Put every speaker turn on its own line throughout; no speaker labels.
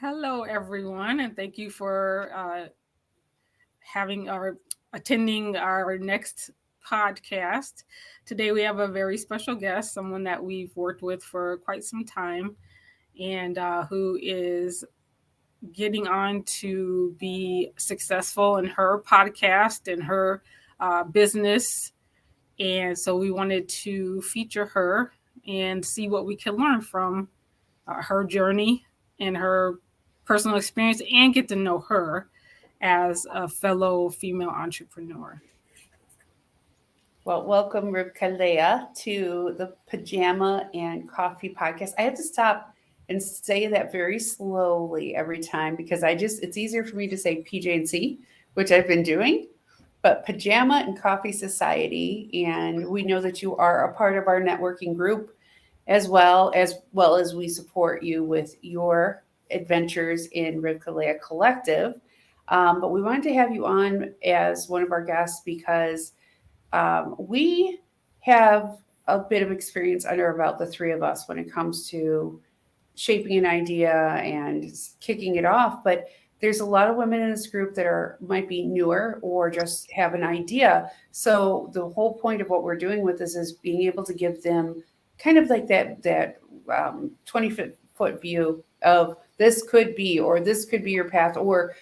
Hello, everyone, and thank you for attending our next podcast. Today, we have a very special guest, someone that we've worked with for quite some time, and who is getting on to be successful in her podcast and her business. And so, we wanted to feature her and see what we can learn from her journey and her personal experience and get to know her as a fellow female entrepreneur.
Well, welcome, Rivkaleah, to the Pajama and Coffee Podcast. I have to stop and say that very slowly every time because it's easier for me to say PJ&C, which I've been doing, but Pajama and Coffee Society. And we know that you are a part of our networking group as well as we support you with your adventures in Rivkaleah Collective. But we wanted to have you on as one of our guests because we have a bit of experience under about the three of us when it comes to shaping an idea and kicking it off. But there's a lot of women in this group that might be newer or just have an idea. So the whole point of what we're doing with this is being able to give them kind of like that 20-foot view of this could be your path, or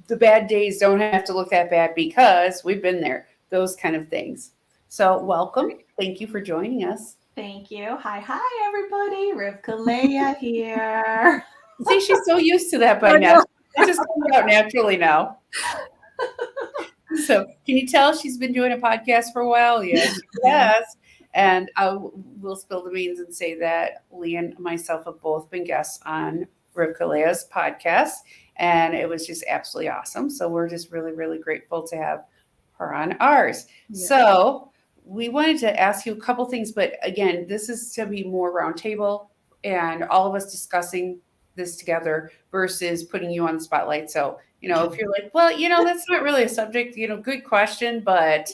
the bad days don't have to look that bad because we've been there, those kind of things. So welcome. Thank you for joining us.
Thank you. Hi, everybody. Rivkaleah here.
See, she's so used to that by now. It just comes out naturally now. So can you tell she's been doing a podcast for a while? Yes, she has. And I will spill the beans and say that Lee and myself have both been guests on Rivkaleah's podcast, and it was just absolutely awesome. So we're just really, really grateful to have her on ours. Yeah. So we wanted to ask you a couple things, but again, this is to be more roundtable and all of us discussing this together versus putting you on the spotlight. So, if you're like, well, that's not really a subject, good question, but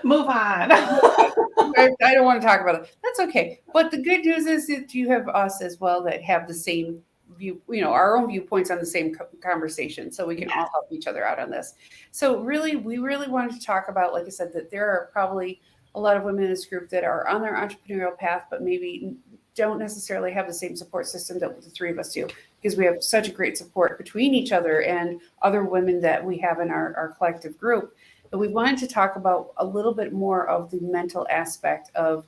move on.
I don't want to talk about it. That's okay. But the good news is that you have us as well that have the same view, our own viewpoints on the same conversation. So we can all help each other out on this. So we really wanted to talk about, like I said, that there are probably a lot of women in this group that are on their entrepreneurial path, but maybe don't necessarily have the same support system that the three of us do, because we have such a great support between each other and other women that we have in our collective group. But we wanted to talk about a little bit more of the mental aspect of,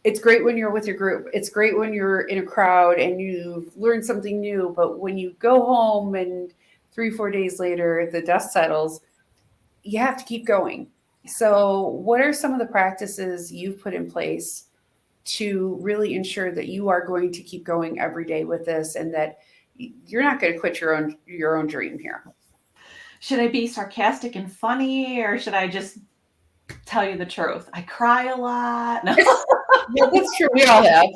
it's great when you're with your group. It's great when you're in a crowd and you've learned something new. But when you go home and 3-4 days later, the dust settles, you have to keep going. So what are some of the practices you've put in place to really ensure that you are going to keep going every day with this and that you're not going to quit your own dream here?
Should I be sarcastic and funny, or should I just tell you the truth? I cry a lot. No.
Yeah, that's true. We all have.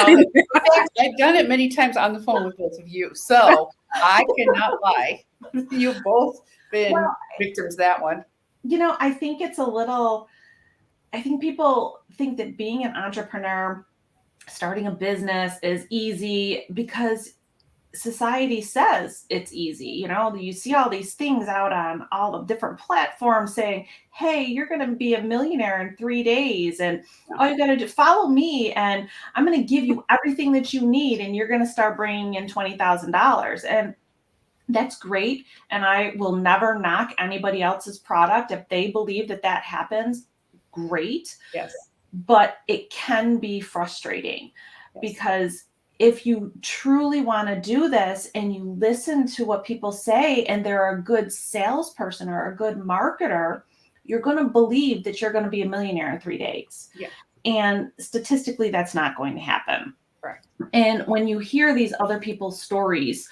In fact, I've done it many times on the phone with both of you, so I cannot lie. You've both been victims of that one.
I think I think people think that being an entrepreneur, starting a business is easy because society says it's easy. You see all these things out on all the different platforms saying, hey, you're going to be a millionaire in 3 days. And all you got to do, follow me, and I'm going to give you everything that you need. And you're going to start bringing in $20,000. And that's great. And I will never knock anybody else's product. If they believe that happens, great.
Yes.
But it can be frustrating because if you truly want to do this and you listen to what people say and they're a good salesperson or a good marketer, you're going to believe that you're going to be a millionaire in 3 days.
Yeah.
And statistically, that's not going to happen.
Right.
And when you hear these other people's stories,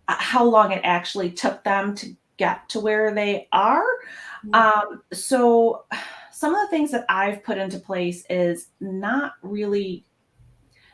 how long it actually took them to get to where they are. Mm-hmm. So some of the things that I've put into place is not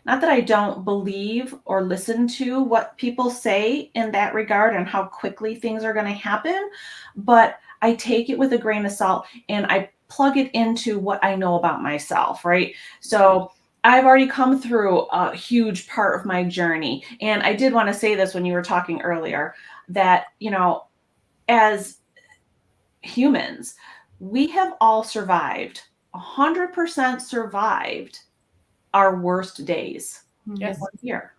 that I don't believe or listen to what people say in that regard and how quickly things are going to happen, but I take it with a grain of salt and I plug it into what I know about myself, right? So I've already come through a huge part of my journey. And I did want to say this when you were talking earlier, that, as humans, we have all survived, 100% survived our worst days in 1 year.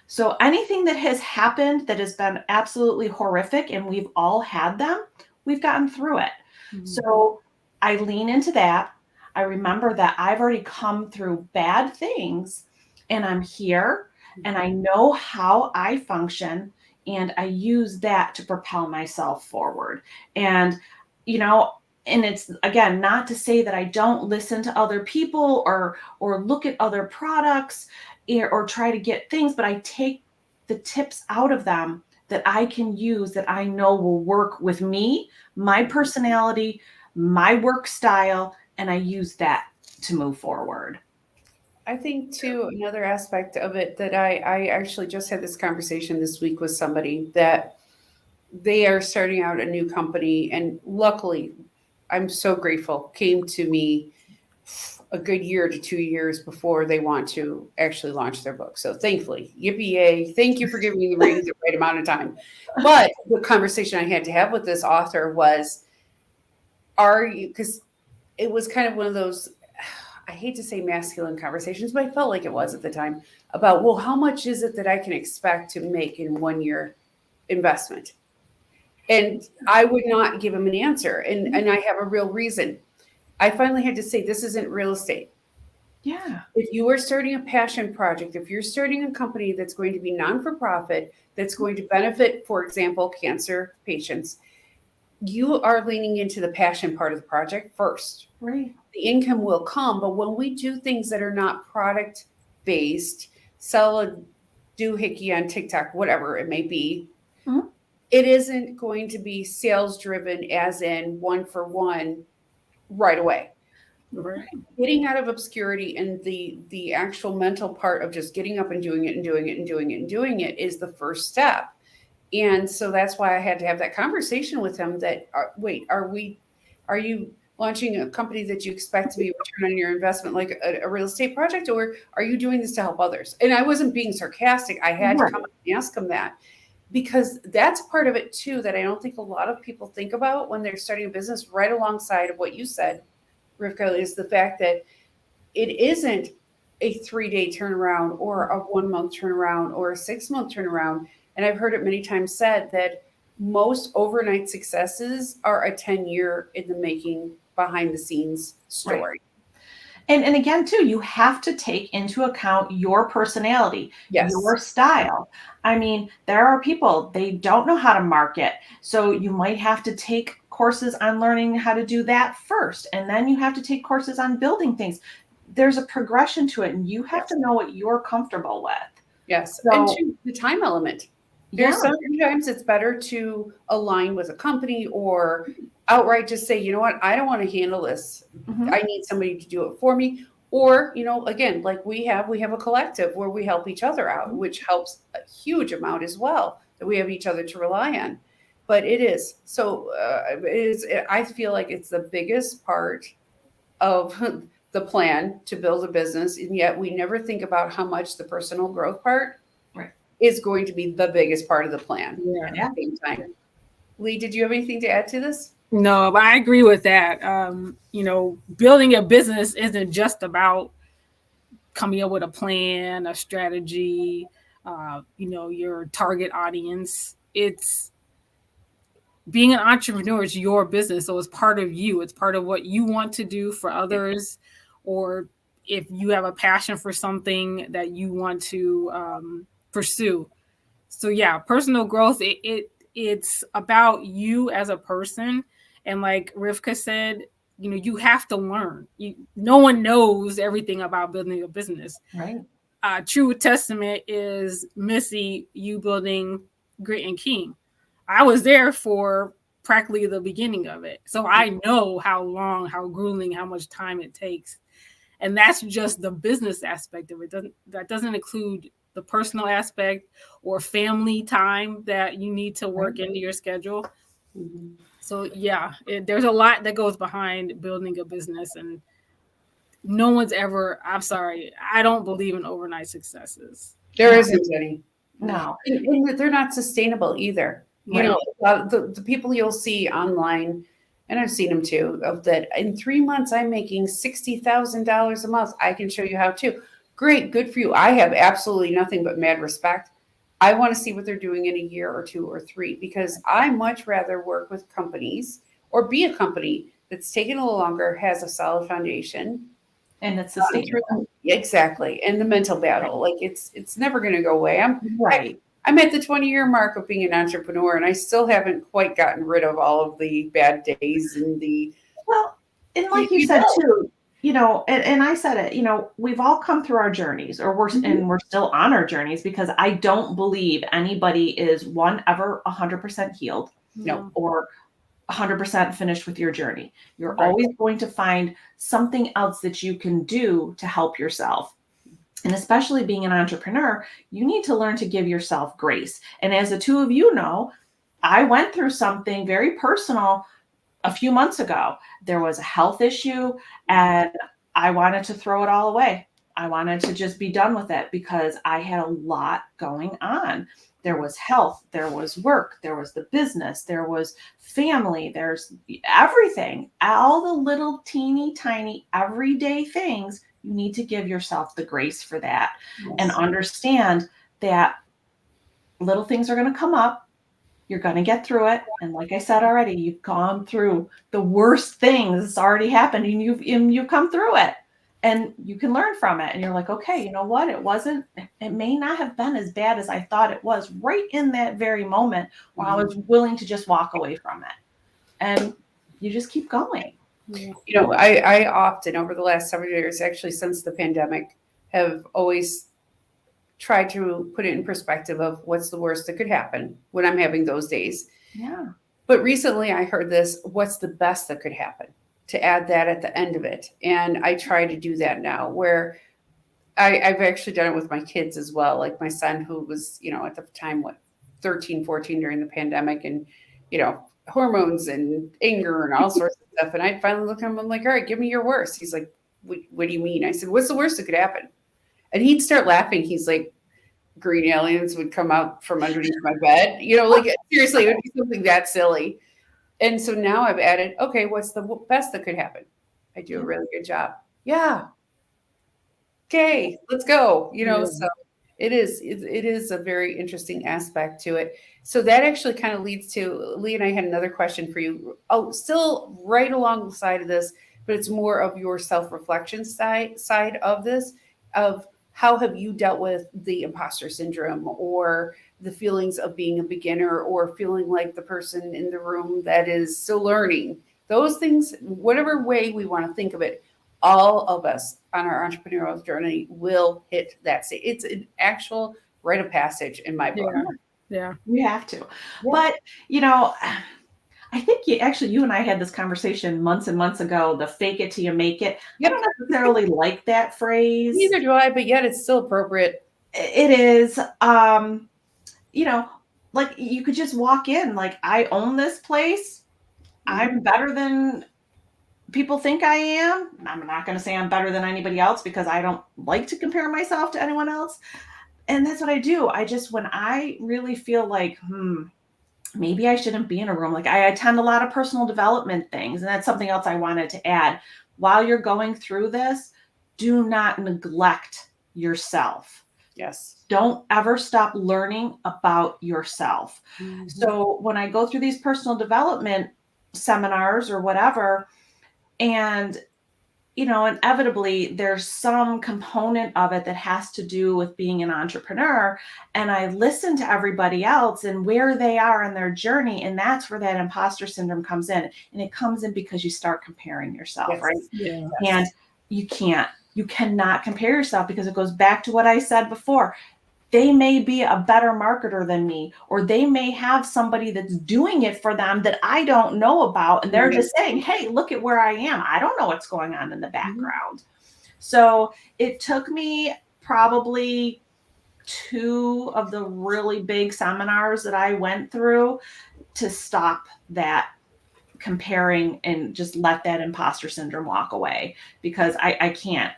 So anything that has happened that has been absolutely horrific, and we've all had them, we've gotten through it. Mm-hmm. So I lean into that. I remember that I've already come through bad things, and I'm here, and I know how I function, and I use that to propel myself forward. And, and it's, again, not to say that I don't listen to other people or look at other products or try to get things, but I take the tips out of them that I can use, that I know will work with me, my personality, my work style, and I use that to move forward.
I think too, another aspect of it that I actually just had this conversation this week with somebody that they are starting out a new company, and luckily, I'm so grateful, came to me a good year to 2 years before they want to actually launch their book. So thankfully, yippee yay, thank you for giving me the reins the right amount of time. But the conversation I had to have with this author was, because it was kind of one of those, I hate to say masculine conversations, but I felt like it was at the time, about, well, how much is it that I can expect to make in 1 year investment? And I would not give him an answer. And I have a real reason. I finally had to say, this isn't real estate.
Yeah.
If you are starting a passion project, if you're starting a company that's going to be non-for-profit, that's going to benefit, for example, cancer patients, you are leaning into the passion part of the project first.
Right.
The income will come, but when we do things that are not product-based, sell a doohickey on TikTok, whatever it may be, mm-hmm. It isn't going to be sales-driven as in one-for-one right away.
Right.
Getting out of obscurity and the actual mental part of just getting up and doing it and doing it and doing it and doing it is the first step. And so that's why I had to have that conversation with him that, are you launching a company that you expect to be a return on your investment, like a real estate project, or are you doing this to help others? And I wasn't being sarcastic. I had to come and ask him that, because that's part of it too, that I don't think a lot of people think about when they're starting a business, right alongside of what you said, Rivkaleah, is the fact that it isn't a 3-day turnaround or a 1-month turnaround or a 6-month turnaround. And I've heard it many times said that most overnight successes are a 10-year in the making, behind the scenes story.
Right. And again, too, you have to take into account your personality, your style. I mean, there are people, they don't know how to market. So you might have to take courses on learning how to do that first. And then you have to take courses on building things. There's a progression to it, and you have to know what you're comfortable with.
Yes. So, and to the time element. There's sometimes it's better to align with a company or outright just say, you know what, I don't want to handle this. Mm-hmm. I need somebody to do it for me. Or, again, like we have a collective where we help each other out, which helps a huge amount as well, that we have each other to rely on. But it is. So I feel like it's the biggest part of the plan to build a business. And yet we never think about how much the personal growth part is going to be the biggest part of the plan at the same time. Lee, did you have anything to add to this?
No, but I agree with that. Building a business isn't just about coming up with a plan, a strategy, your target audience. It's being an entrepreneur is your business. So it's part of you. It's part of what you want to do for others, or if you have a passion for something that you want to pursue. So personal growth, it's about you as a person. And like Rivka said, you have to learn. No one knows everything about building a business.
Right.
True testament is Missy, you building Grit and King. I was there for practically the beginning of it. So I know how long, how grueling, how much time it takes. And that's just the business aspect of it. That doesn't include the personal aspect or family time that you need to work into your schedule. Mm-hmm. So there's a lot that goes behind building a business, and no one's ever, I'm sorry, I don't believe in overnight successes.
There isn't any.
No.
And they're not sustainable either. You
Right.
know, the people you'll see online, and I've seen them too, of that in 3 months I'm making $60,000 a month. I can show you how to. Great, good for you. I have absolutely nothing but mad respect. I want to see what they're doing in a year or 2 or 3 because I much rather work with companies or be a company that's taken a little longer, has a solid foundation.
And it's sustainable.
Exactly. And the mental battle, like it's never going to go away.
Right.
I'm at the 20-year mark of being an entrepreneur, and I still haven't quite gotten rid of all of the bad days and the.
Well, and like you said too, you know, and I said it, you know, we've all come through our journeys, or we're still on our journeys, because I don't believe anybody is ever 100% healed,
No.
or 100% finished with your journey. You're
Right.
always going to find something else that you can do to help yourself. And especially being an entrepreneur, you need to learn to give yourself grace. And as the two of you know, I went through something very personal a few months ago. There was a health issue, and I wanted to throw it all away. I wanted to just be done with it because I had a lot going on. There was health, there was work, there was the business, there was family, there's everything. All the little teeny tiny everyday things, you need to give yourself the grace for that.
Yes.
And understand that little things are going to come up. You're going to get through it. And like I said already, you've gone through the worst things that's already happened, and you've come through it, and you can learn from it. And you're like, okay, you know what? It may not have been as bad as I thought it was right in that very moment where I was willing to just walk away from it. And you just keep going.
You know, I often over the last several years, actually since the pandemic, have always tried to put it in perspective of what's the worst that could happen when I'm having those days.
Yeah.
But recently I heard this, what's the best that could happen, to add that at the end of it. And I try to do that now, where I've actually done it with my kids as well. Like my son, who was, you know, at the time, 13, 14 during the pandemic, and, you know, hormones and anger and all sorts of stuff. And I finally looked at him, I'm like, all right, give me your worst. He's like, what do you mean? I said, what's the worst that could happen? And he'd start laughing. He's like, green aliens would come out from underneath my bed. You know, like seriously, it would be something that silly. And so now I've added, okay, what's the best that could happen? I do a really good job. Yeah. Okay, let's go. You know, so it is a very interesting aspect to it. So that actually kind of leads to, Lee and I had another question for you. Oh, still right alongside of this, but it's more of your self-reflection side of this, of how have you dealt with the imposter syndrome, or the feelings of being a beginner, or feeling like the person in the room that is still learning? Those things, whatever way we want to think of it, all of us on our entrepreneurial journey will hit that stage. It's an actual rite of passage in my book.
Yeah.
We have to. Yeah. But, you know, I think you and I had this conversation months and months ago, the fake it till you make it. Yep. I don't necessarily like that phrase.
Neither do I, but yet it's still appropriate.
It is. You know, like you could just walk in like, I own this place. I'm better than people think I am. I'm not going to say I'm better than anybody else because I don't like to compare myself to anyone else. And that's what I do. When I really feel like, maybe I shouldn't be in a room. Like I attend a lot of personal development things. And that's something else I wanted to add. While you're going through this, do not neglect yourself.
Yes.
Don't ever stop learning about yourself. Mm-hmm. So when I go through these personal development seminars or whatever, and, you know, inevitably there's some component of it that has to do with being an entrepreneur. And I listen to everybody else and where they are in their journey. And that's where that imposter syndrome comes in. And it comes in because you start comparing yourself, yes. Right?
Yeah.
And you cannot compare yourself, because it goes back to what I said before. They may be a better marketer than me, or they may have somebody that's doing it for them that I don't know about. And they're just saying, hey, look at where I am. I don't know what's going on in the background. So it took me probably 2 of the really big seminars that I went through to stop that comparing and just let that imposter syndrome walk away, because I can't.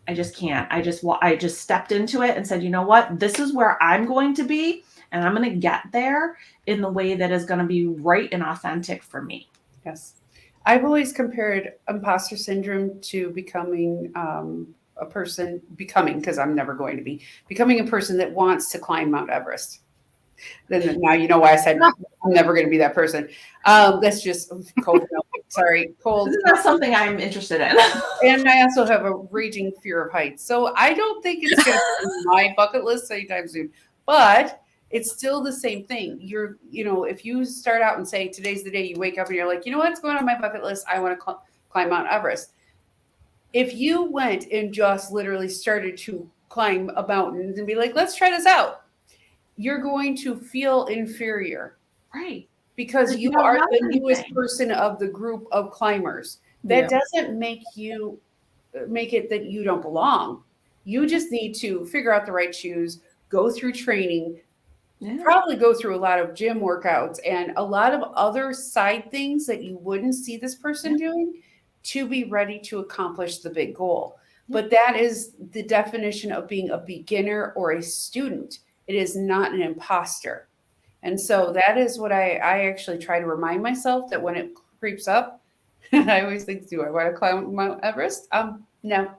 I just can't. I just stepped into it and said, you know what? This is where I'm going to be, and I'm going to get there in the way that is going to be right and authentic for me.
Yes. I've always compared imposter syndrome to becoming because I'm never going to be, becoming a person that wants to climb Mount Everest. Then now you know why I said I'm never going to be that person. That's just cold. Sorry, cold.
This is not something I'm interested in.
And I also have a raging fear of heights. So I don't think it's going to be on my bucket list anytime soon. But it's still the same thing. If you start out and say, today's the day you wake up and you're like, you know what's going on my bucket list? I want to climb Mount Everest. If you went and just literally started to climb a mountain and be like, let's try this out, you're going to feel inferior.
Right.
Because you are the newest person of the group of climbers. That doesn't make it that you don't belong. You just need to figure out the right shoes, go through training, probably go through a lot of gym workouts and a lot of other side things that you wouldn't see this person doing to be ready to accomplish the big goal. But that is the definition of being a beginner or a student. It is not an imposter. And so that is what I actually try to remind myself, that when it creeps up, I always think, do I want to climb Mount Everest? No,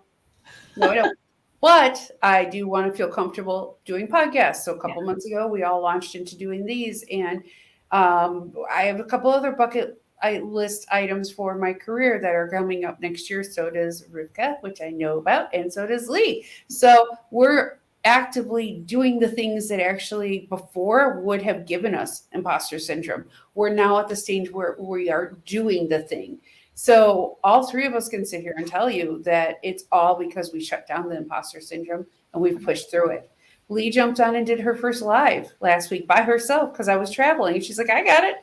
I don't. But I do want to feel comfortable doing podcasts. So a couple months ago, we all launched into doing these. And I have a couple other bucket list items for my career that are coming up next year. So does Rivka, which I know about, and so does Lee. So we're actively doing the things that actually before would have given us imposter syndrome. We're now at the stage where we are doing the thing. So all three of us can sit here and tell you that it's all because we shut down the imposter syndrome and we've pushed through it. Lee jumped on and did her first live last week by herself because I was traveling. And she's like, I got it.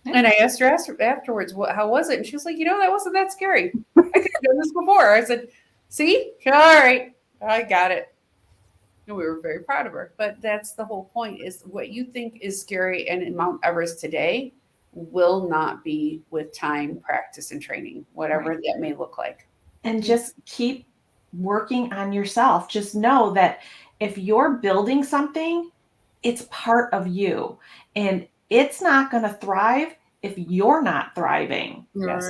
And I asked her afterwards, how was it? And she was like, that wasn't that scary. I could have done this before. I said, see? All right. I got it. And we were very proud of her. But that's the whole point, is what you think is scary and in Mount Everest today will not be with time, practice, and training, whatever that may look like.
And just keep working on yourself. Just know that if you're building something, it's part of you. And it's not going to thrive if you're not thriving.
Yes.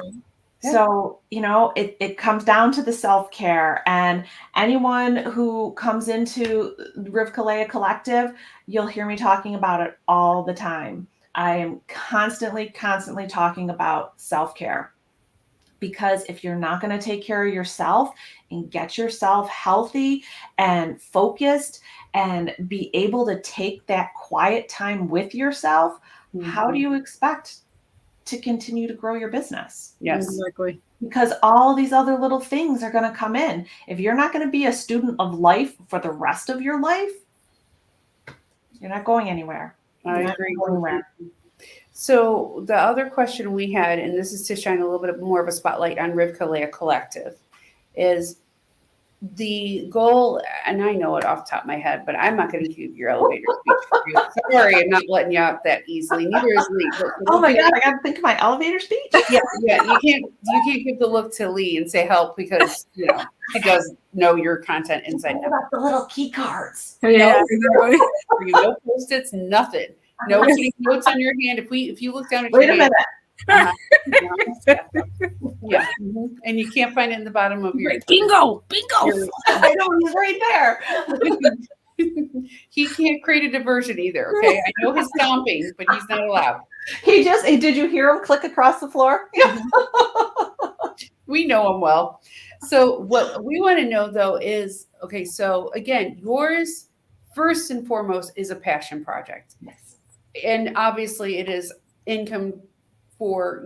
So, it comes down to the self-care, and anyone who comes into Rivkaleah Collective, you'll hear me talking about it all the time. I am constantly talking about self-care, because if you're not going to take care of yourself and get yourself healthy and focused and be able to take that quiet time with yourself, how do you expect to continue to grow your business?
Yes,
exactly.
Because all these other little things are going to come in. If you're not going to be a student of life for the rest of your life, you're not going anywhere.
I agree. So the other question we had, and this is to shine a little bit more of a spotlight on Rivkaleah Collective, is the goal, and I know it off the top of my head, but I'm not going to give your elevator speech for you. Sorry, I'm not letting you out that easily. Neither is Lee.
Oh my God, I got to think of my elevator speech.
Yeah. You can't give the look to Lee and say help, because she does know your content inside out.
About the little key cards.
Yeah,
No Post-its, nothing. No keeping notes on your hand. If you look down at
Wait
your
a minute.
yeah. Mm-hmm. And you can't find it in the bottom of your
bingo.
I know, he's right there.
He can't create a diversion either. Okay, I know his stomping, but he's not allowed.
Did you hear him click across the floor?
We know him well. So what we want to know though is, okay, so again, yours first and foremost is a passion project.
Yes.
And obviously it is income for,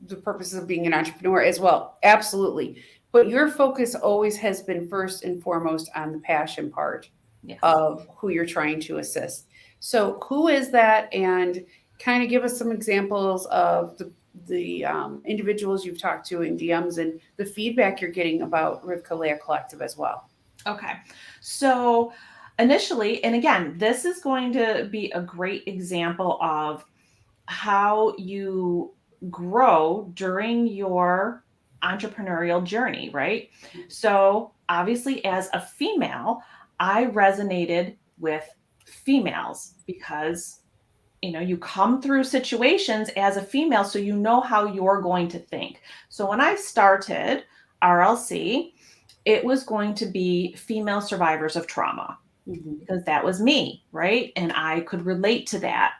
the purposes of being an entrepreneur as well. Absolutely. But your focus always has been first and foremost on the passion part of who you're trying to assist. So who is that? And kind of give us some examples of the individuals you've talked to in DMs and the feedback you're getting about Rivkaleah Collective as well.
Okay. So initially, and again, this is going to be a great example of how you grow during your entrepreneurial journey, right? So obviously, as a female, I resonated with females because you come through situations as a female, so you know how you're going to think. So when I started RLC, it was going to be female survivors of trauma because that was me, right? And I could relate to that.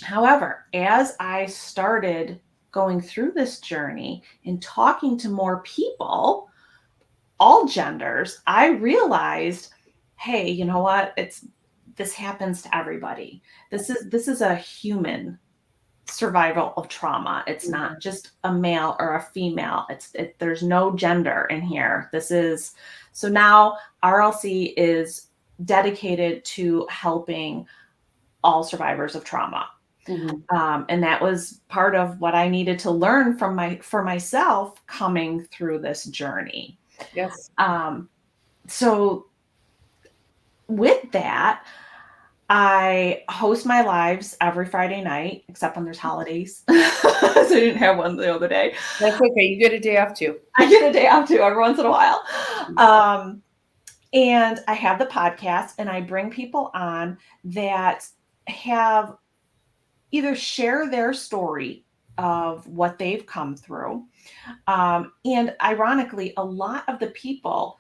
However, as I started going through this journey and talking to more people, all genders, I realized, hey, you know what? This happens to everybody. This is a human survival of trauma. It's not just a male or a female. There's no gender in here. So now RLC is dedicated to helping all survivors of trauma. And that was part of what I needed to learn for myself coming through this journey.
Yes.
So with that, I host my lives every Friday night, except when there's holidays. So I didn't have one the other day.
That's okay. You get a day off too.
I get a day off too every once in a while. And I have the podcast, and I bring people on that have either share their story of what they've come through. And ironically, a lot of the people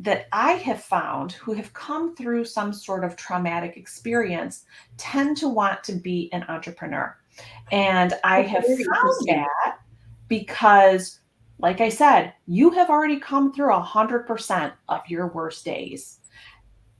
that I have found who have come through some sort of traumatic experience tend to want to be an entrepreneur. And I have found that because, like I said, you have already come through 100% of your worst days.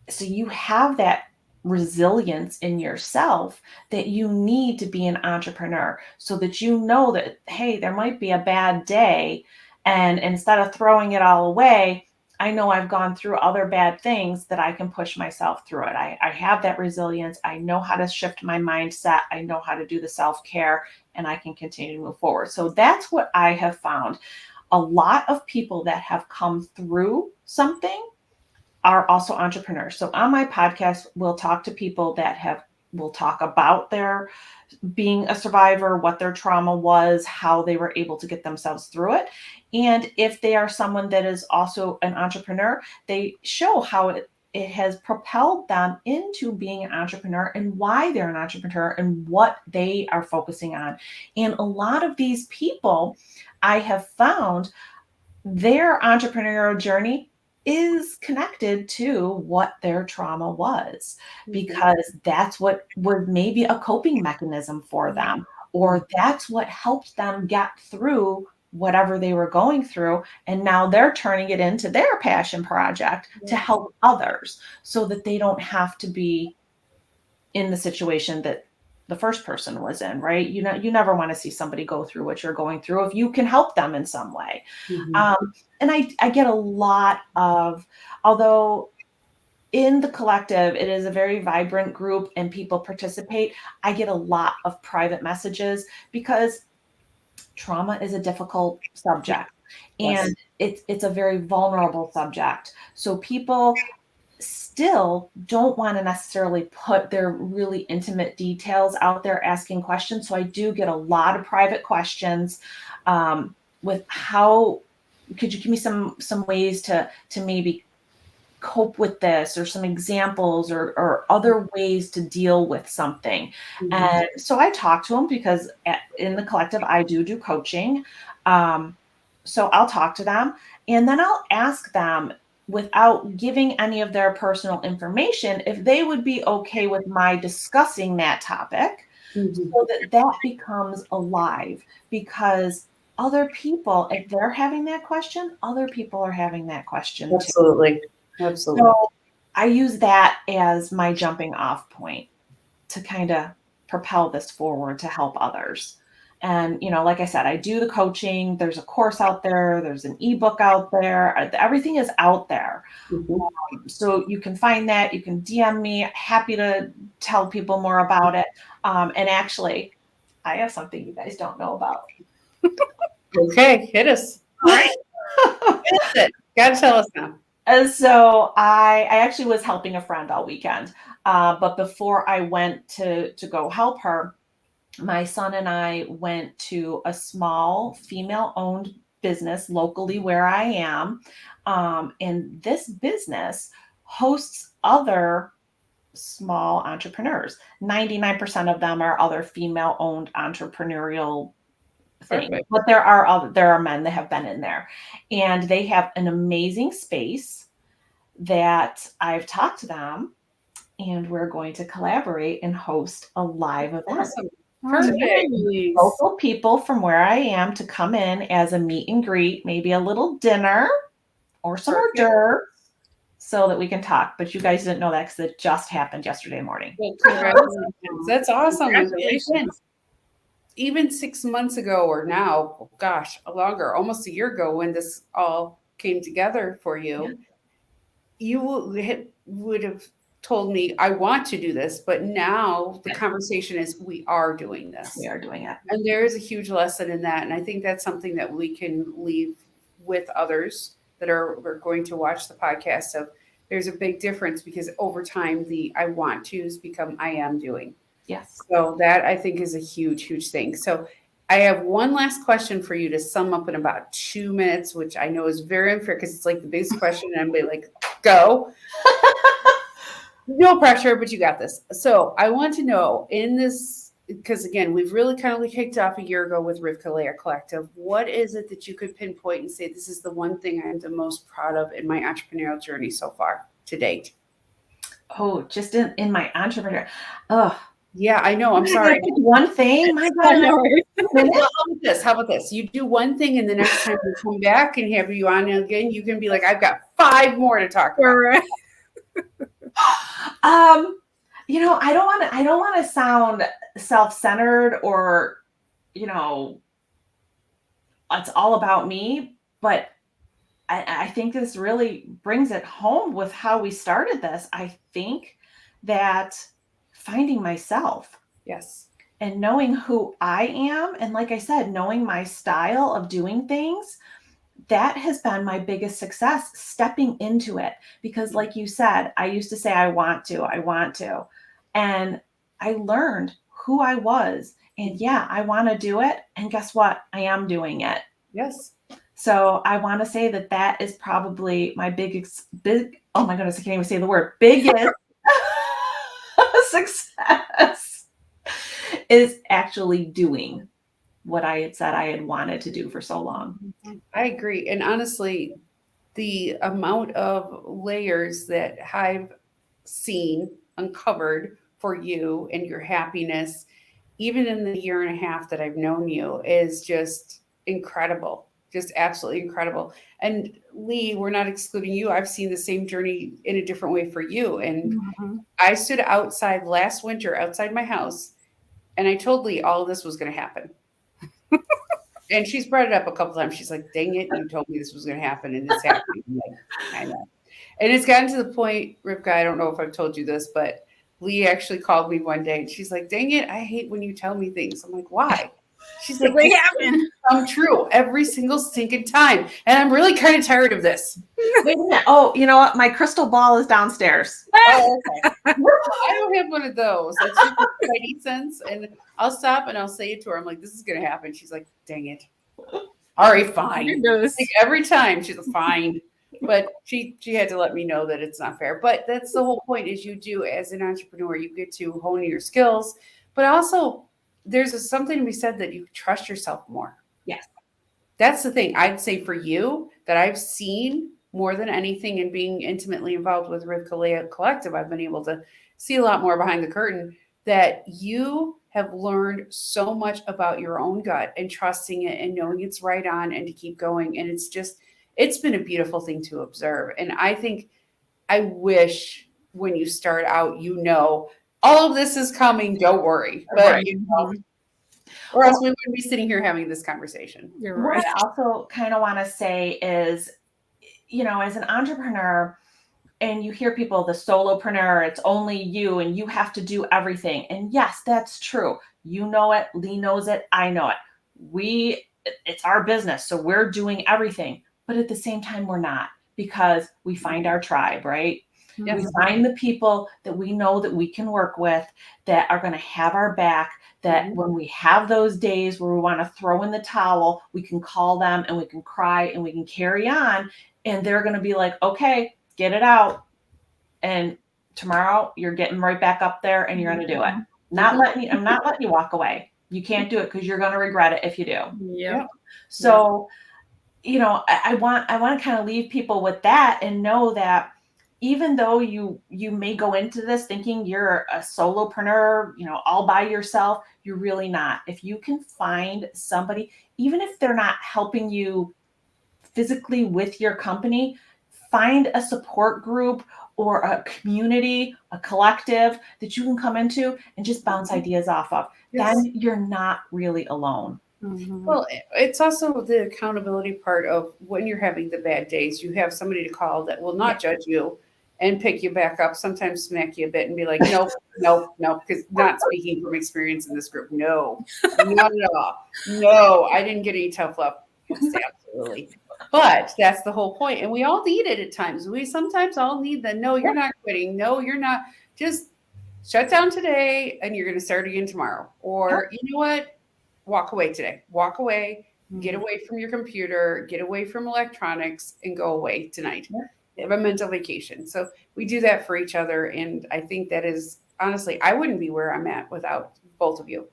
So you have that resilience in yourself that you need to be an entrepreneur so that you know that, hey, there might be a bad day. And instead of throwing it all away, I know I've gone through other bad things that I can push myself through it. I have that resilience. I know how to shift my mindset. I know how to do the self-care, and I can continue to move forward. So that's what I have found. A lot of people that have come through something are also entrepreneurs. So on my podcast, we'll talk to people we'll talk about their being a survivor, what their trauma was, how they were able to get themselves through it. And if they are someone that is also an entrepreneur, they show how it has propelled them into being an entrepreneur and why they're an entrepreneur and what they are focusing on. And a lot of these people, I have found their entrepreneurial journey is connected to what their trauma was, because that's what was maybe a coping mechanism for them, or that's what helped them get through whatever they were going through. And now they're turning it into their passion project to help others so that they don't have to be in the situation that the first person was in, right? You never want to see somebody go through what you're going through if you can help them in some way. And I get a lot of, although in the collective, it is a very vibrant group and people participate, I get a lot of private messages because trauma is a difficult subject and it's a very vulnerable subject. So people still don't want to necessarily put their really intimate details out there asking questions. So I do get a lot of private questions with how could you give me some ways to maybe cope with this, or some examples or other ways to deal with something. And so I talk to them because in the collective, I do coaching. So I'll talk to them and then I'll ask them, without giving any of their personal information, if they would be okay with my discussing that topic so that becomes alive, because other people, if they're having that question, other people are having that question
too. Absolutely.
So I use that as my jumping off point to kind of propel this forward to help others. And, like I said, I do the coaching. There's a course out there. There's an ebook out there. Everything is out there. So you can find that. You can DM me. Happy to tell people more about it. And actually, I have something you guys don't know about.
Okay, hit us.
All right.
Gotta tell us now.
So I actually was helping a friend all weekend. But before I went to go help her, my son and I went to a small female-owned business locally where I am. And this business hosts other small entrepreneurs. 99% of them are other female-owned entrepreneurial things.
Perfect.
But there are men that have been in there. And they have an amazing space that I've talked to them, and we're going to collaborate and host a live event.
Awesome.
Perfect.
Local people from where I am to come in as a meet and greet, maybe a little dinner or some hors d'oeuvres, so that we can talk. But you guys didn't know that because it just happened yesterday morning.
Well, congratulations. That's awesome.
Congratulations.
Even 6 months ago, or now, gosh, longer, almost a year ago, when this all came together for you, you would have told me, I want to do this, but now the conversation is, we are doing this.
We are doing it.
And there is a huge lesson in that. And I think that's something that we can leave with others that are going to watch the podcast of. There's a big difference, because over time, the I want to's become I am doing.
Yes.
So that, I think, is a huge, huge thing. So I have one last question for you to sum up in about 2 minutes, which I know is very unfair because it's like the biggest question, and I'm like, go. No pressure, but you got this. So I want to know, in this, because again, we've really kind of kicked off a year ago with Rivkaleah Collective. What is it that you could pinpoint and say, this is the one thing I'm the most proud of in my entrepreneurial journey so far to date?
Oh, just in my entrepreneur. Oh,
yeah, I know. I'm sorry.
One thing. My God.
How about this? You do one thing, and the next time you come back and have you on again, you can be like, I've got 5 more to talk about.
Right.
I don't want to sound self-centered or, it's all about me, but I think this really brings it home with how we started this. I think that finding myself.
Yes.
And knowing who I am, and like I said, knowing my style of doing things, that has been my biggest success, stepping into it. Because like you said, I used to say, I want to. And I learned who I was. And yeah, I want to do it. And guess what? I am doing it.
Yes.
So I want to say that is probably my oh my goodness, I can't even say the word, biggest success is actually doing what I had said I had wanted to do for so long.
I agree. And honestly, the amount of layers that I've seen uncovered for you and your happiness, even in the year and a half that I've known you, is just incredible. Just absolutely incredible. And Lee, we're not excluding you. I've seen the same journey in a different way for you. And I stood outside last winter, outside my house, and I told Lee all of this was going to happen. And she's brought it up a couple times. She's like, dang it, you told me this was going to happen, and it's happening. I'm like, I know. And it's gotten to the point, Rivka, I don't know if I've told you this, but Lee actually called me one day, and she's like, dang it, I hate when you tell me things. I'm like, why? She's like,
they happen.
Come true every single stinking time. And I'm really kind of tired of this.
Wait a minute. Oh, you know what? My crystal ball is downstairs.
Oh, okay. I don't have one of those. It's super spidey sense. And I'll stop and I'll say it to her. I'm like, this is going to happen. She's like, dang it. All right, fine. Like every time she's like, fine. But she had to let me know that it's not fair. But that's the whole point, is you do, as an entrepreneur, you get to hone your skills, but also there's something to be said that you trust yourself more.
Yes.
That's the thing I'd say for you that I've seen more than anything in being intimately involved with Rivkaleah Collective. I've been able to see a lot more behind the curtain, that you have learned so much about your own gut and trusting it and knowing it's right on and to keep going. And it's been a beautiful thing to observe. And I wish when you start out, all of this is coming, don't worry. But
Right.
Or else we wouldn't be sitting here having this conversation.
You're right.
What I also kind of want to say is, as an entrepreneur, and you hear people, the solopreneur, it's only you and you have to do everything. And yes, that's true. You know it, Lee knows it, I know it. It's our business, so we're doing everything. But at the same time, we're not, because we find our tribe, right? We find the people that we know that we can work with, that are going to have our back, that when we have those days where we want to throw in the towel, we can call them and we can cry and we can carry on. And they're going to be like, okay, get it out. And tomorrow you're getting right back up there and you're going to do it. I'm not letting you walk away. You can't do it because you're going to regret it if you do.
Yeah.
So, I want to kind of leave people with that and know that even though you may go into this thinking you're a solopreneur, all by yourself, you're really not. If you can find somebody, even if they're not helping you physically with your company, find a support group or a community, a collective that you can come into and just bounce ideas off of. Then you're not really alone.
Well, it's also the accountability part of when you're having the bad days, you have somebody to call that will not judge you and pick you back up, sometimes smack you a bit and be like, nope, because not speaking from experience in this group. No, not at all. No, I didn't get any tough love. Yes, absolutely. But that's the whole point. And we all need it at times. We sometimes all need the, no, you're not quitting. No, you're not. Just shut down today and you're going to start again tomorrow. Or you know what? Walk away today. Walk away. Get away from your computer. Get away from electronics and go away tonight. Have a mental vacation. So we do that for each other. And I think that is, honestly, I wouldn't be where I'm at without both of you.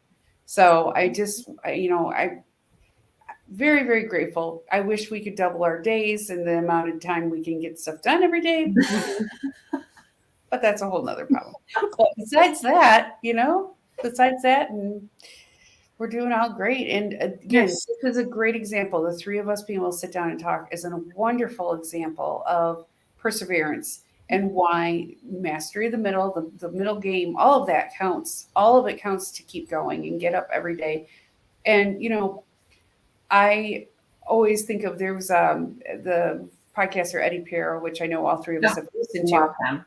So I'm very, very grateful. I wish we could double our days and the amount of time we can get stuff done every day. But that's a whole nother problem. But besides that, and we're doing all great. And again, this is a great example. The three of us being able to sit down and talk is a wonderful example of perseverance and why mastery of the middle game, all of that counts. All of it counts to keep going and get up every day. And, I always think of, there was the podcaster Eddie Piero, which I know all three of us have listened to.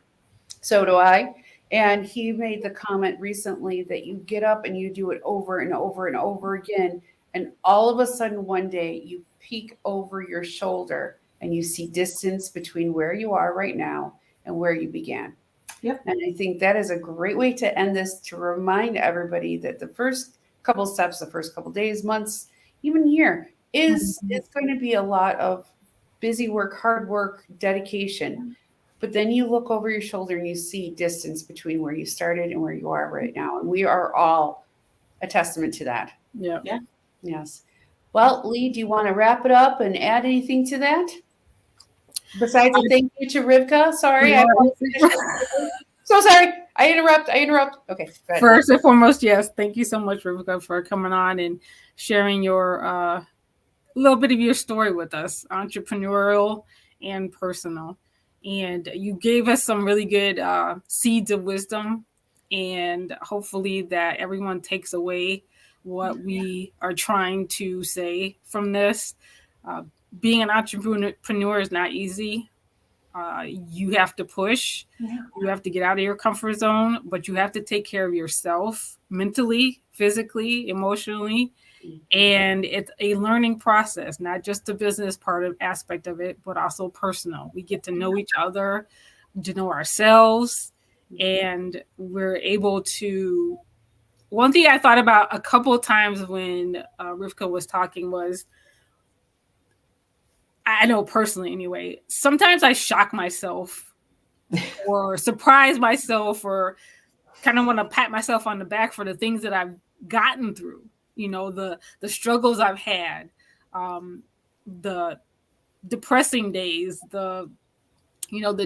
So do I. And he made the comment recently that you get up and you do it over and over and over again. And all of a sudden one day you peek over your shoulder and you see distance between where you are right now and where you began.
Yep.
And I think that is a great way to end this, to remind everybody that the first couple steps, the first couple days, months, even year it's going to be a lot of busy work, hard work, dedication. But then you look over your shoulder and you see distance between where you started and where you are right now. And we are all a testament to that.
Yeah.
Yes. Well, Lee, do you want to wrap it up and add anything to that? Besides a thank you to Rivka. Sorry. So sorry. I interrupt. Okay. Go ahead.
First and foremost, yes. Thank you so much, Rivka, for coming on and sharing your little bit of your story with us, entrepreneurial and personal. And you gave us some really good seeds of wisdom, and hopefully that everyone takes away what we are trying to say from this. Being an entrepreneur is not easy. You have to push. You have to get out of your comfort zone, but you have to take care of yourself mentally, physically, emotionally. And it's a learning process, not just the business aspect of it, but also personal. We get to know each other, to know ourselves, and we're able to. One thing I thought about a couple of times when Rivka was talking was, I know personally anyway, sometimes I shock myself or surprise myself or kind of want to pat myself on the back for the things that I've gotten through. The struggles I've had, the depressing days, the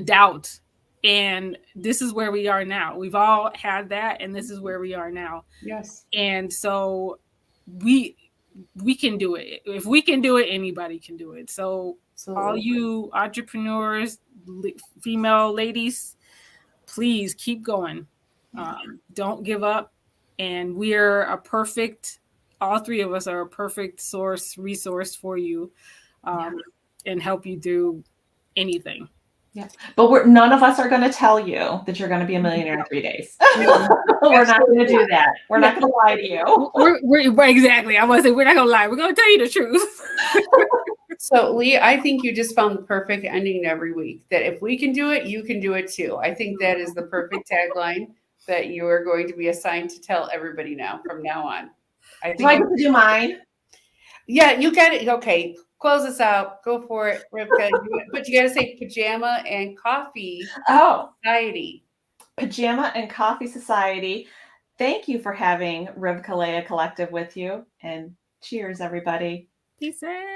doubt. And this is where we are now. We've all had that, and this is where we are now.
Yes.
And so we can do it. If we can do it, anybody can do it. So all you entrepreneurs, female ladies, please keep going. Don't give up. And we're all three of us are a perfect resource for you, and help you do anything.
Yeah. But none of us are going to tell you that you're going to be a millionaire in 3 days. We're not going to do that. We're not going to lie to you.
We're exactly. I was saying we're not going to lie. We're going to tell you the truth.
So, Lee, I think you just found the perfect ending every week. That if we can do it, you can do it too. I think that is the perfect tagline that you are going to be assigned to tell everybody now from now on.
Do I get to do mine?
Yeah, you got it. Okay, close us out. Go for it, Rivka. But you got to say Pajama and Coffee Society.
Pajama and Coffee Society. Thank you for having Rivkaleah Collective with you. And cheers, everybody.
Peace out.